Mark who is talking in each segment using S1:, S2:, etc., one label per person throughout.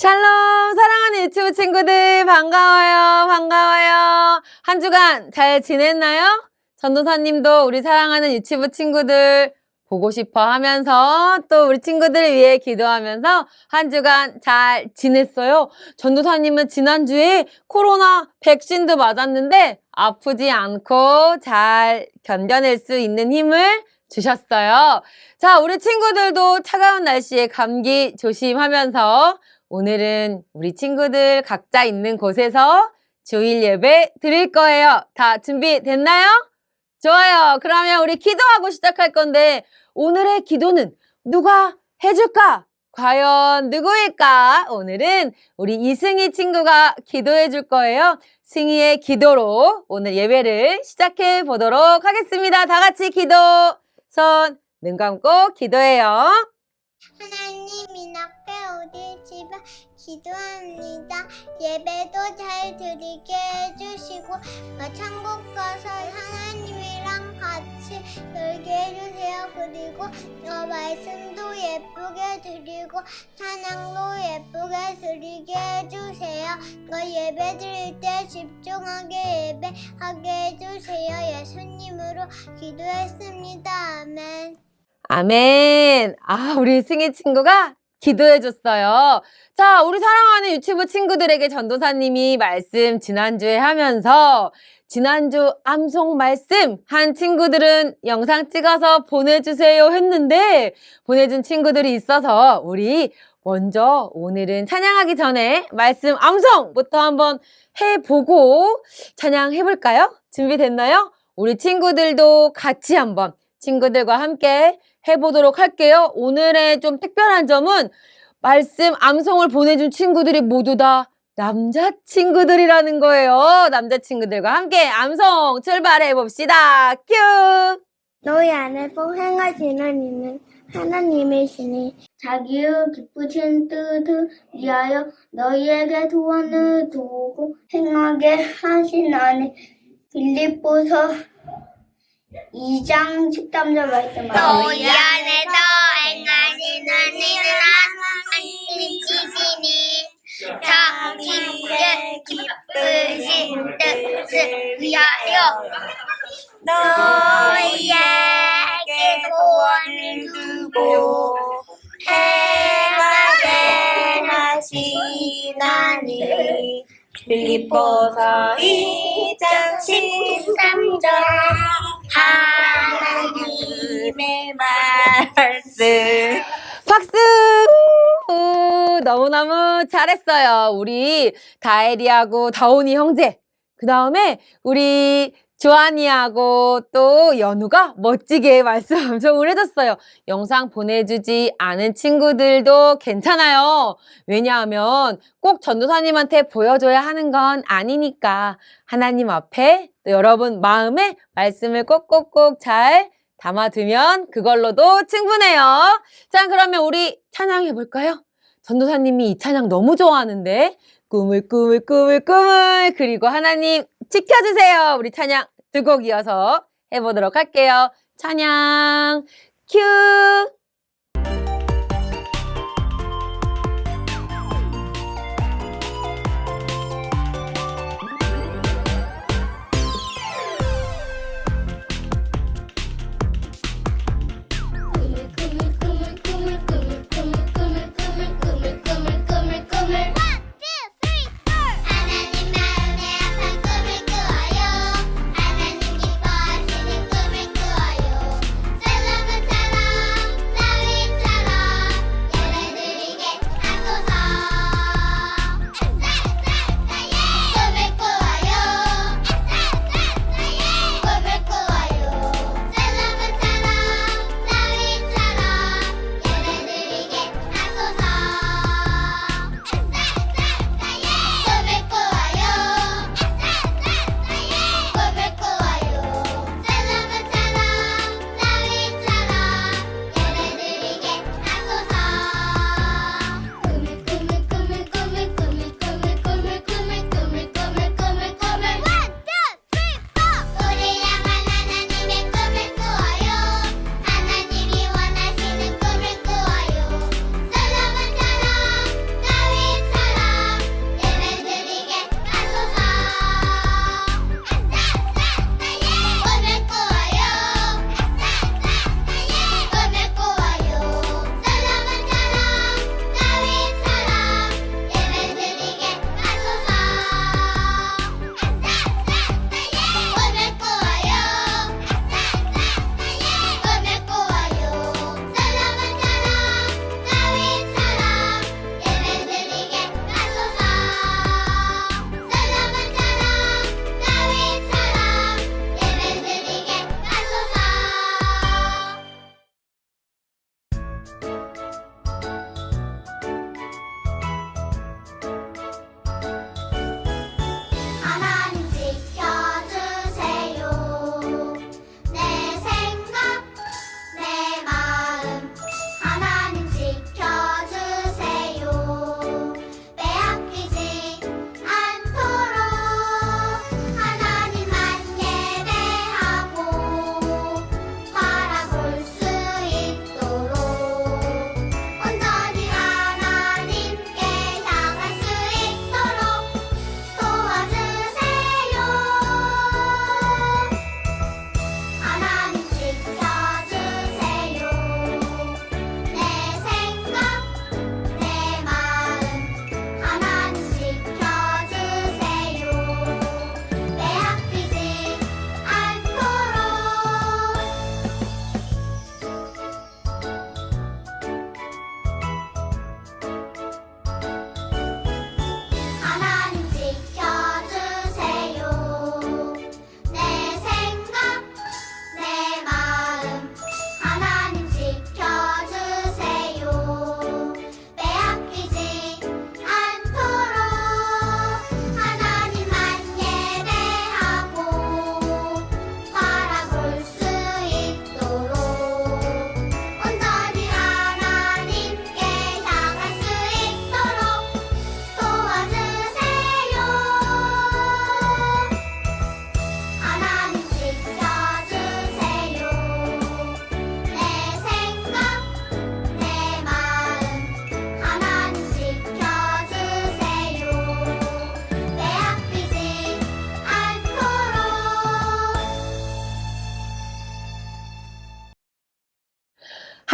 S1: 샬롬 사랑하는 유튜브 친구들 반가워요. 한 주간 잘 지냈나요? 전도사님도 우리 사랑하는 유튜브 친구들 보고 싶어 하면서 또 우리 친구들을 위해 기도하면서 한 주간 잘 지냈어요. 전도사님은 지난주에 코로나 백신도 맞았는데 아프지 않고 잘 견뎌낼 수 있는 힘을 주셨어요. 자, 우리 친구들도 차가운 날씨에 감기 조심하면서 오늘은 우리 친구들 각자 있는 곳에서 주일 예배 드릴 거예요. 다 준비됐나요? 좋아요. 그러면 우리 기도하고 시작할 건데 오늘의 기도는 누가 해줄까? 과연 누구일까? 오늘은 우리 이승희 친구가 기도해 줄 거예요. 승희의 기도로 오늘 예배를 시작해 보도록 하겠습니다. 다 같이 기도. 손, 눈 감고 기도해요.
S2: 하나님 이렇게 우리 집에 기도합니다. 예배도 잘 드리게 해주시고 천국 가서 하나님이랑 같이 놀게 해주세요. 그리고 말씀도 예쁘게 드리고 찬양도 예쁘게 드리게 해주세요. 예배 드릴 때 집중하게 예배하게 해주세요. 예수님으로 기도했습니다. 아멘.
S1: 아멘. 우리 승희 친구가 기도해줬어요. 자, 우리 사랑하는 유튜브 친구들에게 전도사님이 말씀 지난주에 하면서 지난주 암송 말씀 한 친구들은 영상 찍어서 보내주세요 했는데 보내준 친구들이 있어서 우리 먼저 오늘은 찬양하기 전에 말씀 암송부터 한번 해보고 찬양해볼까요? 준비됐나요? 우리 친구들도 같이 한번 친구들과 함께 해보도록 할게요. 오늘의 좀 특별한 점은 말씀 암송을 보내준 친구들이 모두 다 남자친구들이라는 거예요. 남자친구들과 함께 암송 출발해봅시다. 큐!
S3: 너희 안에서 행하시는 이는 하나님이시니 자기의 기쁘신 뜻을 위하여 너희에게 소원을 두고 행하게 하시나니. 빌립보서 2장 13절 말씀.
S2: 너희 안에서 행하시는 이는 하나님이시니 자기의 기쁘신 뜻을 위하여 너희에게 소원을 두고 행하게 하시나니.
S4: 빌립보서 2장 13절 하나님의 말씀.
S1: 박수! 너무너무 잘했어요. 우리 다엘이하고 다온이 형제. 그 다음에 우리 조한이하고 또 연우가 멋지게 말씀 암송을 해줬어요. 영상 보내주지 않은 친구들도 괜찮아요. 왜냐하면 꼭 전도사님한테 보여줘야 하는 건 아니니까 하나님 앞에 또 여러분 마음에 말씀을 꼭꼭꼭 잘 담아두면 그걸로도 충분해요. 자, 그러면 우리 찬양해볼까요? 전도사님이 이 찬양 너무 좋아하는데 꿈을 그리고 하나님 지켜주세요. 우리 찬양 두 곡 이어서 해보도록 할게요. 찬양 큐!
S2: 하나님 마음에 아픈 꿈을 꾸어요. 하나님 기뻐하시는 꿈을 꾸어요. 셀럽은처럼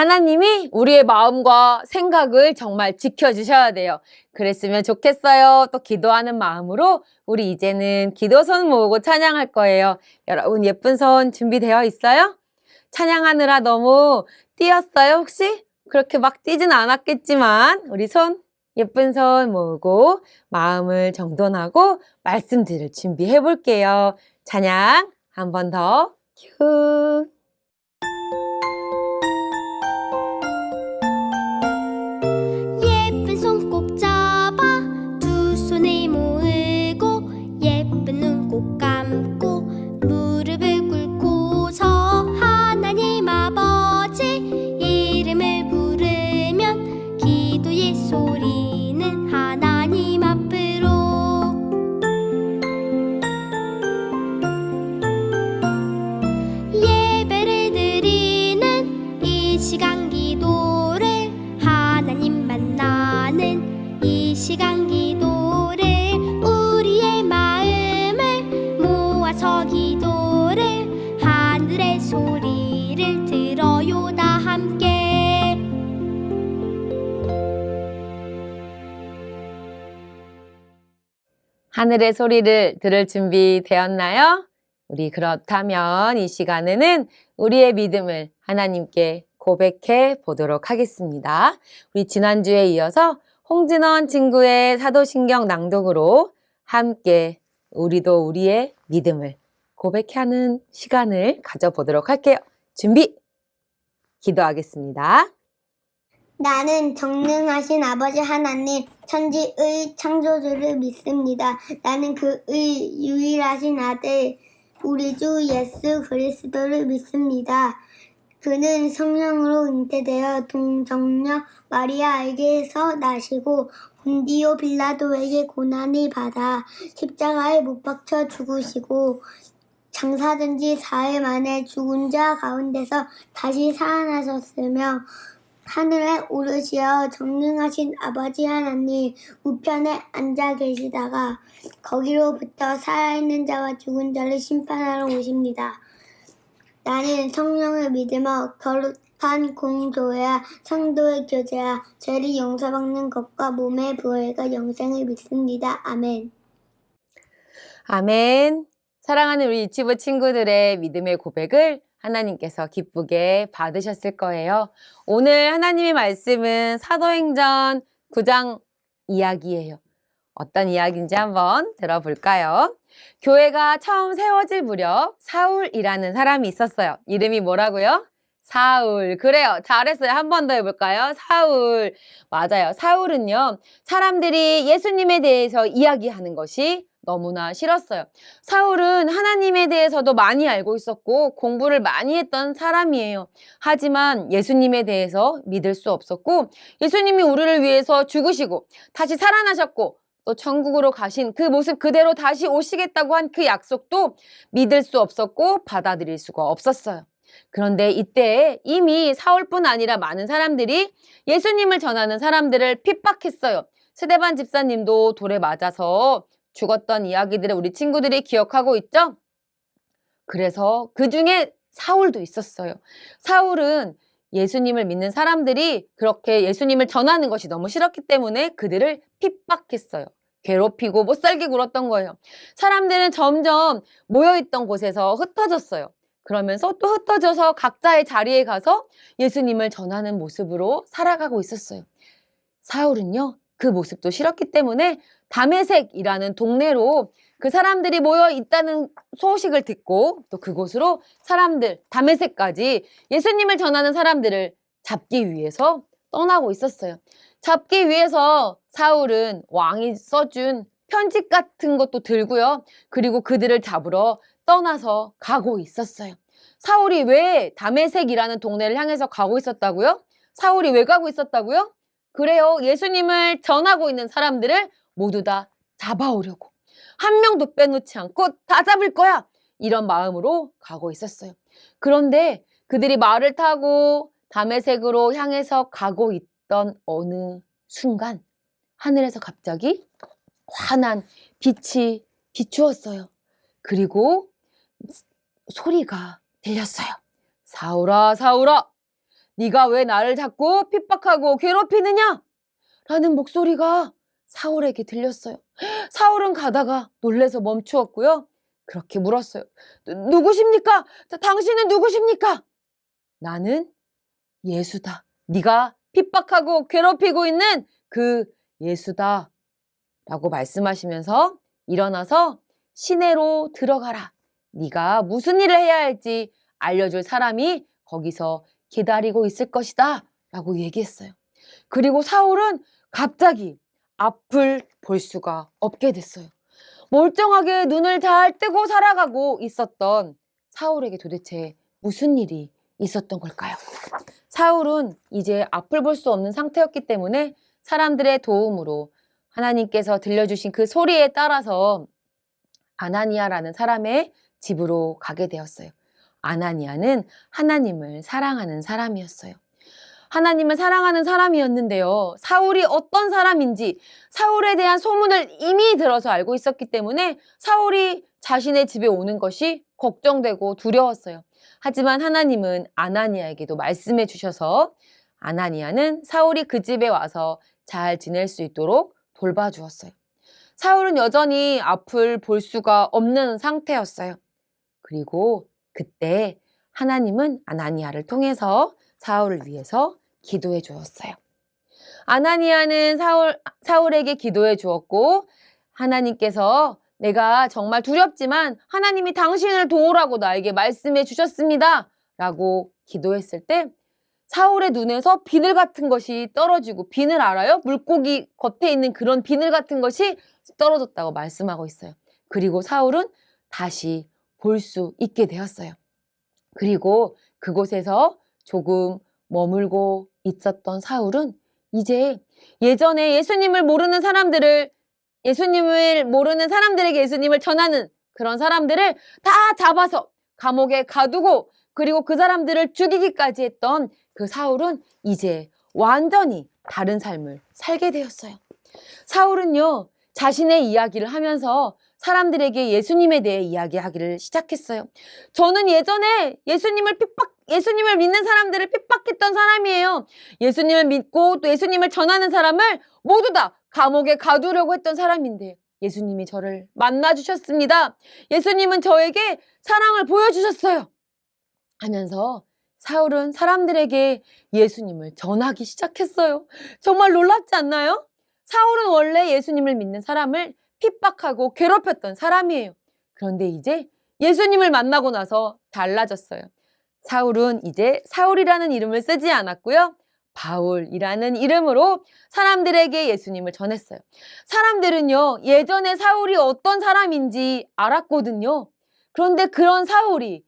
S1: 하나님이 우리의 마음과 생각을 정말 지켜주셔야 돼요. 그랬으면 좋겠어요. 또 기도하는 마음으로 우리 이제는 기도손 모으고 찬양할 거예요. 여러분 예쁜 손 준비되어 있어요? 찬양하느라 너무 뛰었어요 혹시? 그렇게 막 뛰진 않았겠지만 우리 손 예쁜 손 모으고 마음을 정돈하고 말씀 들을 준비해 볼게요. 찬양 한 번 더 큐.
S2: 예쁜 손 꼭 잡아 두 손을 모으고 예쁜 눈 꼭 감고 무릎을 꿇고서 하나님 아버지 이름을 부르면 기도의 소리는 하나님 앞으로 예배를 드리는 이 시간 기도를 하나님 만나는 이 시간 기도를 우리의 마음을 모아서 기도를 하늘의 소리를 들어요 다 함께
S1: 하늘의 소리를 들을 준비 되었나요? 우리 그렇다면 이 시간에는 우리의 믿음을 하나님께 고백해 보도록 하겠습니다. 우리 지난주에 이어서 홍진원 친구의 사도신경 낭독으로 함께 우리도 우리의 믿음을 고백하는 시간을 가져보도록 할게요. 준비! 기도하겠습니다.
S3: 나는 전능하신 아버지 하나님, 천지의 창조주를 믿습니다. 나는 그의 유일하신 아들, 우리 주 예수 그리스도를 믿습니다. 그는 성령으로 잉태되어 동정녀 마리아에게서 나시고 본디오 빌라도에게 고난을 받아 십자가에 못 박혀 죽으시고 장사된 지 4일 만에 죽은 자 가운데서 다시 살아나셨으며 하늘에 오르시어 전능하신 아버지 하나님 우편에 앉아 계시다가 거기로부터 살아있는 자와 죽은 자를 심판하러 오십니다. 나는 성령을 믿으며 거룩한 공교회와 성도의 교제와 죄를 용서받는 것과 몸의 부활과 영생을 믿습니다. 아멘.
S1: 아멘. 사랑하는 우리 유치부 친구들의 믿음의 고백을 하나님께서 기쁘게 받으셨을 거예요. 오늘 하나님의 말씀은 사도행전 9장 이야기예요. 어떤 이야기인지 한번 들어볼까요? 교회가 처음 세워질 무렵 사울이라는 사람이 있었어요. 이름이 뭐라고요? 사울. 그래요. 잘했어요. 한 번 더 해볼까요? 사울. 맞아요. 사울은요, 사람들이 예수님에 대해서 이야기하는 것이 너무나 싫었어요. 사울은 하나님에 대해서도 많이 알고 있었고 공부를 많이 했던 사람이에요. 하지만 예수님에 대해서 믿을 수 없었고 예수님이 우리를 위해서 죽으시고 다시 살아나셨고 또 천국으로 가신 그 모습 그대로 다시 오시겠다고 한 그 약속도 믿을 수 없었고 받아들일 수가 없었어요. 그런데 이때 이미 사울뿐 아니라 많은 사람들이 예수님을 전하는 사람들을 핍박했어요. 스데반 집사님도 돌에 맞아서 죽었던 이야기들을 우리 친구들이 기억하고 있죠? 그래서 그 중에 사울도 있었어요. 사울은 예수님을 믿는 사람들이 그렇게 예수님을 전하는 것이 너무 싫었기 때문에 그들을 핍박했어요. 괴롭히고 못살게 굴었던 거예요. 사람들은 점점 모여있던 곳에서 흩어졌어요. 그러면서 또 흩어져서 각자의 자리에 가서 예수님을 전하는 모습으로 살아가고 있었어요. 사울은요, 그 모습도 싫었기 때문에 다메섹이라는 동네로 그 사람들이 모여 있다는 소식을 듣고 또 그곳으로 사람들, 다메섹까지 예수님을 전하는 사람들을 잡기 위해서 떠나고 있었어요. 잡기 위해서 사울은 왕이 써준 편지 같은 것도 들고요. 그리고 그들을 잡으러 떠나서 가고 있었어요. 사울이 왜 다메섹이라는 동네를 향해서 가고 있었다고요? 사울이 왜 가고 있었다고요? 그래요. 예수님을 전하고 있는 사람들을 모두 다 잡아오려고. 한 명도 빼놓지 않고 다 잡을 거야. 이런 마음으로 가고 있었어요. 그런데 그들이 말을 타고 다메섹으로 향해서 가고 있던 어느 순간 하늘에서 갑자기 환한 빛이 비추었어요. 그리고 소리가 들렸어요. 사울아, 사울아, 네가 왜 나를 자꾸 핍박하고 괴롭히느냐? 라는 목소리가 사울에게 들렸어요. 사울은 가다가 놀래서 멈추었고요. 그렇게 물었어요. 누구십니까? 당신은 누구십니까? 나는 예수다. 네가 핍박하고 괴롭히고 있는 그 예수다. 라고 말씀하시면서 일어나서 시내로 들어가라. 네가 무슨 일을 해야 할지 알려줄 사람이 거기서 기다리고 있을 것이다. 라고 얘기했어요. 그리고 사울은 갑자기 앞을 볼 수가 없게 됐어요. 멀쩡하게 눈을 잘 뜨고 살아가고 있었던 사울에게 도대체 무슨 일이 있었던 걸까요? 사울은 이제 앞을 볼 수 없는 상태였기 때문에 사람들의 도움으로 하나님께서 들려주신 그 소리에 따라서 아나니아라는 사람의 집으로 가게 되었어요. 아나니아는 하나님을 사랑하는 사람이었어요. 하나님을 사랑하는 사람이었는데요. 사울이 어떤 사람인지 사울에 대한 소문을 이미 들어서 알고 있었기 때문에 사울이 자신의 집에 오는 것이 걱정되고 두려웠어요. 하지만 하나님은 아나니아에게도 말씀해 주셔서 아나니아는 사울이 그 집에 와서 잘 지낼 수 있도록 돌봐주었어요. 사울은 여전히 앞을 볼 수가 없는 상태였어요. 그리고 그때 하나님은 아나니아를 통해서 사울을 위해서 기도해 주었어요. 아나니아는 사울에게 기도해 주었고 하나님께서 내가 정말 두렵지만 하나님이 당신을 도우라고 나에게 말씀해 주셨습니다. 라고 기도했을 때 사울의 눈에서 비늘 같은 것이 떨어지고 비늘 알아요? 물고기 겉에 있는 그런 비늘 같은 것이 떨어졌다고 말씀하고 있어요. 그리고 사울은 다시 볼 수 있게 되었어요. 그리고 그곳에서 조금 머물고 있었던 사울은 이제 예전에 예수님을 모르는 사람들에게 예수님을 전하는 그런 사람들을 다 잡아서 감옥에 가두고 그리고 그 사람들을 죽이기까지 했던 그 사울은 이제 완전히 다른 삶을 살게 되었어요. 사울은요, 자신의 이야기를 하면서 사람들에게 예수님에 대해 이야기하기를 시작했어요. 저는 예전에 예수님을 믿는 사람들을 핍박했던 사람이에요. 예수님을 믿고 또 예수님을 전하는 사람을 모두 다 감옥에 가두려고 했던 사람인데 예수님이 저를 만나주셨습니다. 예수님은 저에게 사랑을 보여주셨어요. 하면서 사울은 사람들에게 예수님을 전하기 시작했어요. 정말 놀랍지 않나요? 사울은 원래 예수님을 믿는 사람을 핍박하고 괴롭혔던 사람이에요. 그런데 이제 예수님을 만나고 나서 달라졌어요. 사울은 이제 사울이라는 이름을 쓰지 않았고요. 바울이라는 이름으로 사람들에게 예수님을 전했어요. 사람들은요, 예전에 사울이 어떤 사람인지 알았거든요. 그런데 그런 사울이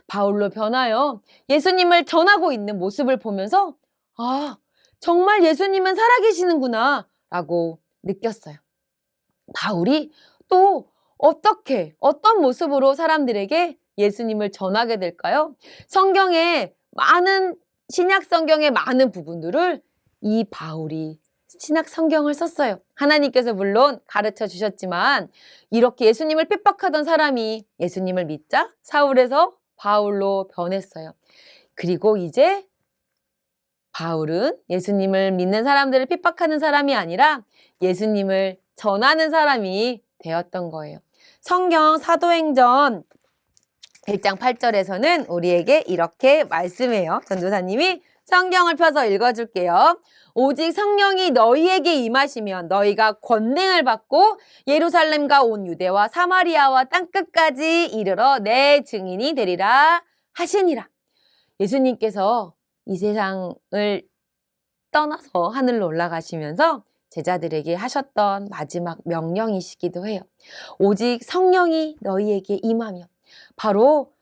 S1: 바울로 변하여 예수님을 전하고 있는 모습을 보면서 아, 정말 예수님은 살아계시는구나 라고 느꼈어요. 바울이 또 어떤 모습으로 사람들에게 예수님을 전하게 될까요? 신약 성경의 많은 부분들을 이 바울이 신약 성경을 썼어요. 하나님께서 물론 가르쳐 주셨지만 이렇게 예수님을 핍박하던 사람이 예수님을 믿자 사울에서 바울로 변했어요. 그리고 이제 바울은 예수님을 믿는 사람들을 핍박하는 사람이 아니라 예수님을 전하는 사람이 되었던 거예요. 성경 사도행전 1장 8절에서는 우리에게 이렇게 말씀해요. 전도사님이 성경을 펴서 읽어줄게요. 오직 성령이 너희에게 임하시면 너희가 권능을 받고 예루살렘과 온 유대와 사마리아와 땅끝까지 이르러 내 증인이 되리라 하시니라. 예수님께서 이 세상을 떠나서 하늘로 올라가시면서 제자들에게 하셨던 마지막 명령이시기도 해요. 오직 성령이 너희에게 임하면 바로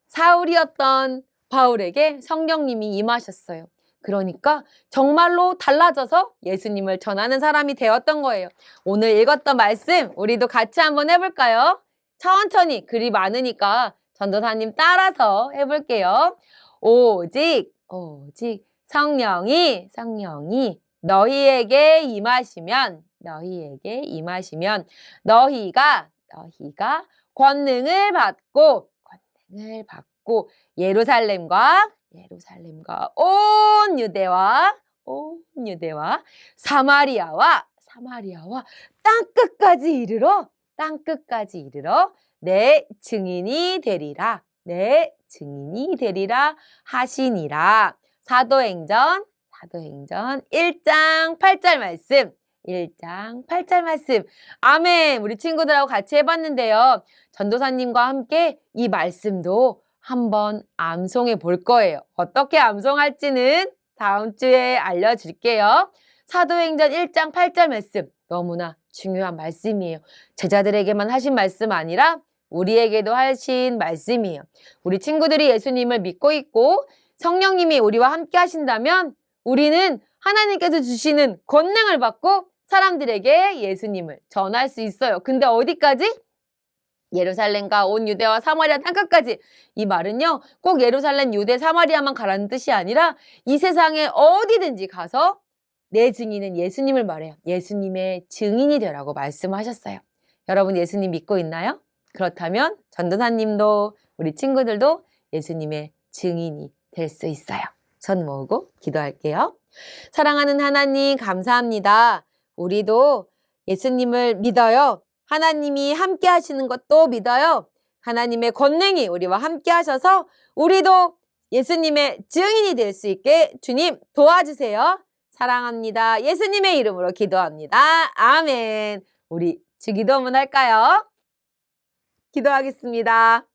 S1: 사울이었던 바울에게 성령님이 임하셨어요. 그러니까 정말로 달라져서 예수님을 전하는 사람이 되었던 거예요. 오늘 읽었던 말씀 우리도 같이 한번 해볼까요? 천천히, 글이 많으니까 전도사님 따라서 해볼게요. 오직 성령이 너희에게 임하시면 너희가 권능을 받고 예루살렘과 예루살렘과 온 유대와 사마리아와 땅끝까지 이르러 내 증인이 되리라 하시니라. 사도행전 1장 8절 말씀. 아멘. 우리 친구들하고 같이 해봤는데요. 전도사님과 함께 이 말씀도 한번 암송해 볼 거예요. 어떻게 암송할지는 다음 주에 알려줄게요. 사도행전 1장 8절 말씀 너무나 중요한 말씀이에요. 제자들에게만 하신 말씀 아니라 우리에게도 하신 말씀이에요. 우리 친구들이 예수님을 믿고 있고 성령님이 우리와 함께 하신다면 우리는 하나님께서 주시는 권능을 받고 사람들에게 예수님을 전할 수 있어요. 근데 어디까지? 예루살렘과 온 유대와 사마리아 땅끝까지. 이 말은요, 꼭 예루살렘, 유대, 사마리아만 가라는 뜻이 아니라 이 세상에 어디든지 가서 내 증인은 예수님을 말해요. 예수님의 증인이 되라고 말씀하셨어요. 여러분 예수님 믿고 있나요? 그렇다면 전도사님도 우리 친구들도 예수님의 증인이 될 수 있어요. 손 모으고 기도할게요. 사랑하는 하나님 감사합니다. 우리도 예수님을 믿어요. 하나님이 함께 하시는 것도 믿어요. 하나님의 권능이 우리와 함께 하셔서 우리도 예수님의 증인이 될 수 있게 주님 도와주세요. 사랑합니다. 예수님의 이름으로 기도합니다. 아멘. 우리 주기도 한번 할까요? 기도하겠습니다.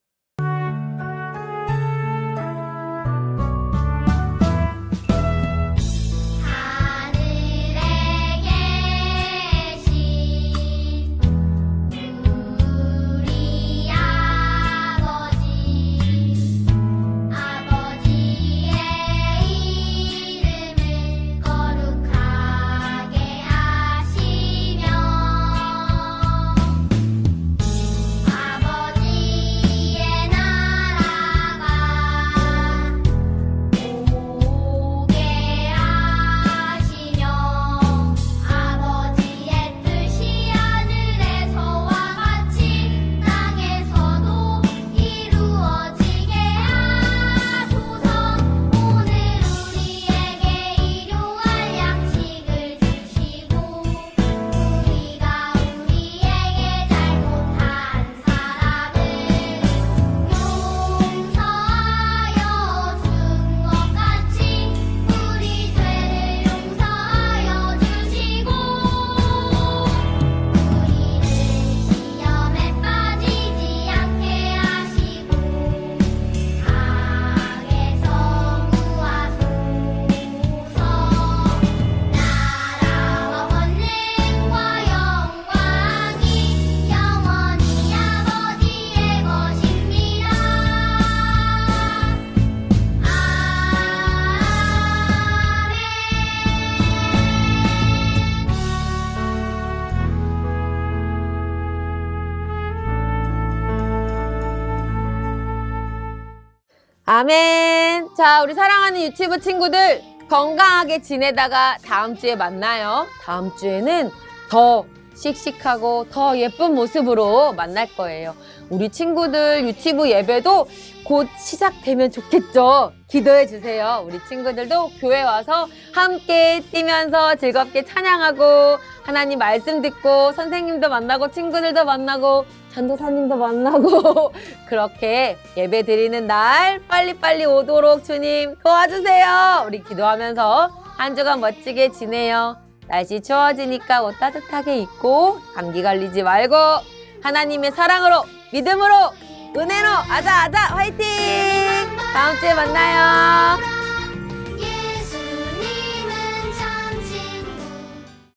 S1: 아멘. 자, 우리 사랑하는 유치부 친구들 건강하게 지내다가 다음 주에 만나요. 다음 주에는 더 씩씩하고 더 예쁜 모습으로 만날 거예요. 우리 친구들 유치부 예배도 곧 시작되면 좋겠죠. 기도해 주세요. 우리 친구들도 교회 와서 함께 뛰면서 즐겁게 찬양하고 하나님 말씀 듣고 선생님도 만나고 친구들도 만나고 전도사님도 만나고 그렇게 예배 드리는 날 빨리빨리 오도록 주님 도와주세요. 우리 기도하면서 한 주간 멋지게 지내요. 날씨 추워지니까 옷 따뜻하게 입고 감기 걸리지 말고 하나님의 사랑으로 믿음으로 은혜로 아자아자 화이팅! 다음 주에 만나요.